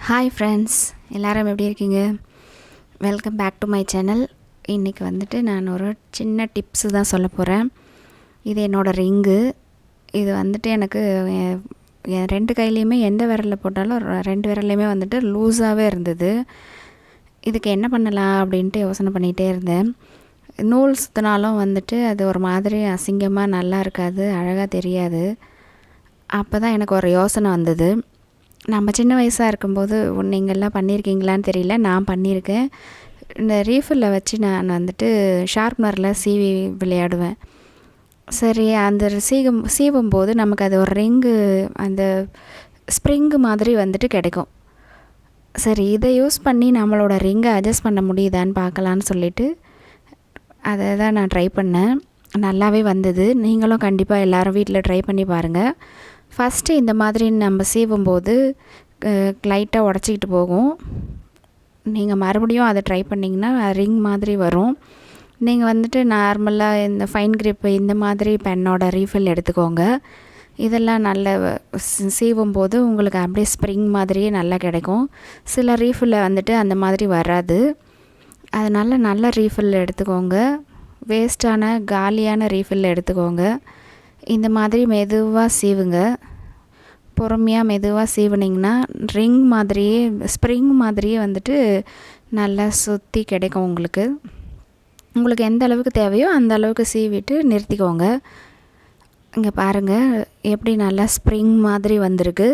Hi friends, எல்லோரும் எப்படி இருக்கீங்க? Welcome back to my channel. இன்றைக்கி வந்துட்டு நான் ஒரு சின்ன டிப்ஸு தான் சொல்ல போகிறேன். இது என்னோடய ரிங்கு. இது வந்துட்டு எனக்கு என் 2 கையிலையுமே எந்த விரலில் போட்டாலும் 2 விரல்லையுமே வந்துட்டு லூஸாகவே இருந்தது. இதுக்கு என்ன பண்ணலாம் அப்படின்ட்டு யோசனை பண்ணிகிட்டே இருந்தேன். நூல் சுற்றினாலும் வந்துட்டு அது ஒரு மாதிரி அசிங்கமாக நல்லா இருக்காது, அழகாக தெரியாது. அப்போ தான் எனக்கு ஒரு யோசனை வந்தது. நம்ம சின்ன வயசாக இருக்கும்போது நீங்கள்லாம் பண்ணியிருக்கீங்களான்னு தெரியல, நான் பண்ணியிருக்கேன். இந்த ரீஃபில்லை வச்சு நான் வந்துட்டு ஷார்ப்னரில் சீவி விளையாடுவேன். சரி, அந்த சீவும்போது நமக்கு அது ஒரு ரிங்கு, அந்த ஸ்ப்ரிங்கு மாதிரி வந்துட்டு கிடைக்கும். சரி, இதை யூஸ் பண்ணி நம்மளோட ரிங்கை அட்ஜஸ்ட் பண்ண முடியுதான்னு பார்க்கலான்னு சொல்லிவிட்டு அதை தான் நான் ட்ரை பண்ணேன். நல்லாவே வந்தது. நீங்களும் கண்டிப்பாக எல்லோரும் வீட்டில் ட்ரை பண்ணி பாருங்கள். ஃபஸ்ட்டு இந்த மாதிரி நம்ம சீவும்போது லைட்டாக உடச்சிக்கிட்டு போகும். நீங்கள் மறுபடியும் அதை ட்ரை பண்ணிங்கன்னா ரிங் மாதிரி வரும். நீங்கள் வந்துட்டு நார்மலாக இந்த ஃபைன் கிரிப் இந்த மாதிரி பென்னோட ரீஃபில் எடுத்துக்கோங்க. இதெல்லாம் நல்ல சீவும்போது உங்களுக்கு அப்படியே ஸ்ப்ரிங் மாதிரியே நல்லா கிடைக்கும். சில ரீஃபில் வந்துட்டு அந்த மாதிரி வராது. அதனால் நல்ல ரீஃபில் எடுத்துக்கோங்க. வேஸ்ட்டான காலியான ரீஃபில் எடுத்துக்கோங்க. இந்த மாதிரி மெதுவாக சீவுங்க. பொறுமையாக மெதுவாக சீவுனிங்கன்னா ரிங் மாதிரியே, ஸ்ப்ரிங் மாதிரியே வந்துட்டு நல்லா சுற்றி கிடைக்கும் உங்களுக்கு. உங்களுக்கு எந்த அளவுக்கு தேவையோ அந்த அளவுக்கு சீவிட்டு நிறுத்திக்கோங்க. இங்கே பாருங்கள் எப்படி நல்லா ஸ்ப்ரிங் மாதிரி வந்திருக்கு.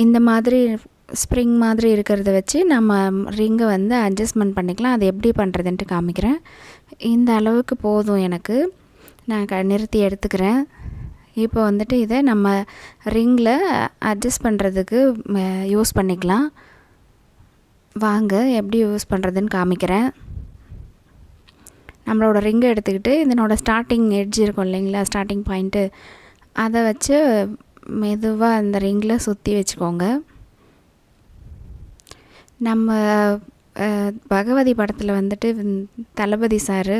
இந்த மாதிரி ஸ்ப்ரிங் மாதிரி இருக்கிறத வச்சு நம்ம ரிங்கை வந்து அட்ஜஸ்ட்மெண்ட் பண்ணிக்கலாம். அது எப்படி பண்ணுறதுன்ட்டு காமிக்கிறேன். இந்த அளவுக்கு போதும் எனக்கு. நான் நிறுத்தி எடுத்துக்கிறேன். இப்போ வந்துட்டு இதை நம்ம ரிங்கில் அட்ஜஸ்ட் பண்ணுறதுக்கு யூஸ் பண்ணிக்கலாம். வாங்க எப்படி யூஸ் பண்ணுறதுன்னு காமிக்கிறேன். நம்மளோட ரிங்கை எடுத்துக்கிட்டு இதனோட ஸ்டார்டிங் எட்ஜ் இருக்கும் இல்லைங்களா, ஸ்டார்டிங் பாயிண்ட்டு, அதை வச்சு மெதுவாக அந்த ரிங்கில் சுற்றி வச்சுக்கோங்க. நம்ம பகவதி படத்தில் வந்துட்டு தளபதி சார்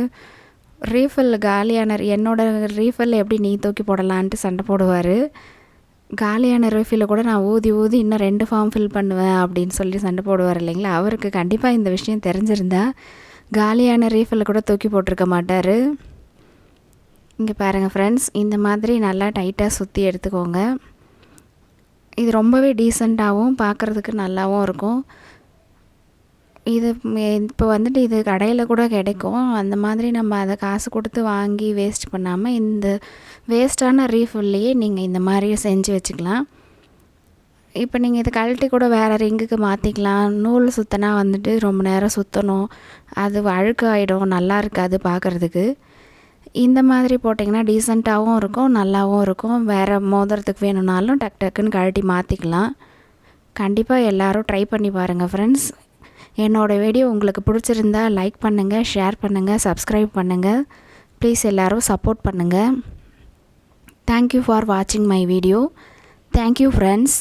ரீஃபில் காலியான என்னோடய ரீஃபில் எப்படி நீ தூக்கி போடலான்ட்டு சண்டை போடுவார். காலியான ரீஃபில் கூட நான் ஊதி இன்னும் 2 ஃபார்ம் ஃபில் பண்ணுவேன் அப்படின்னு சொல்லி சண்டை போடுவார் இல்லைங்களா. அவருக்கு கண்டிப்பாக இந்த விஷயம் தெரிஞ்சிருந்தா காலியான ரீஃபில் கூட தூக்கி போட்டிருக்க மாட்டார். இங்கே பாருங்கள் ஃப்ரெண்ட்ஸ், இந்த மாதிரி நல்லா டைட்டாக சுற்றி எடுத்துக்கோங்க. இது ரொம்பவே டீசெண்டாகவும் பார்க்குறதுக்கு நல்லாவும் இருக்கும். இது இப்போ வந்துட்டு இது கடையில் கூட கிடைக்கும். அந்த மாதிரி நம்ம அதை காசு கொடுத்து வாங்கி வேஸ்ட் பண்ணாமல் இந்த வேஸ்ட்டான ரீஃபில்லையே நீங்கள் இந்த மாதிரி செஞ்சு வச்சுக்கலாம். இப்போ நீங்கள் இதை கழட்டி கூட வேறு ரிங்குக்கு மாற்றிக்கலாம். நூல் சுற்றினா வந்துட்டு ரொம்ப நேரம் சுற்றணும், அது அழுக்காயிடும், நல்லா இருக்காது பார்க்குறதுக்கு. இந்த மாதிரி போட்டிங்கன்னா டீசெண்டாகவும் இருக்கும், நல்லாவும் இருக்கும். வேறு மோதிரத்துக்கு வேணும்னாலும் டக்குன்னு கழட்டி மாற்றிக்கலாம். கண்டிப்பாக எல்லோரும் ட்ரை பண்ணி பாருங்கள் ஃப்ரெண்ட்ஸ். என்னோடய வீடியோ உங்களுக்கு பிடிச்சிருந்தா லைக் பண்ணுங்கள், ஷேர் பண்ணுங்கள், சப்ஸ்கிரைப் பண்ணுங்கள். ப்ளீஸ் எல்லோரும் சப்போர்ட் பண்ணுங்கள். தேங்க்யூ ஃபார் வாட்சிங் மை வீடியோ. Thank you friends.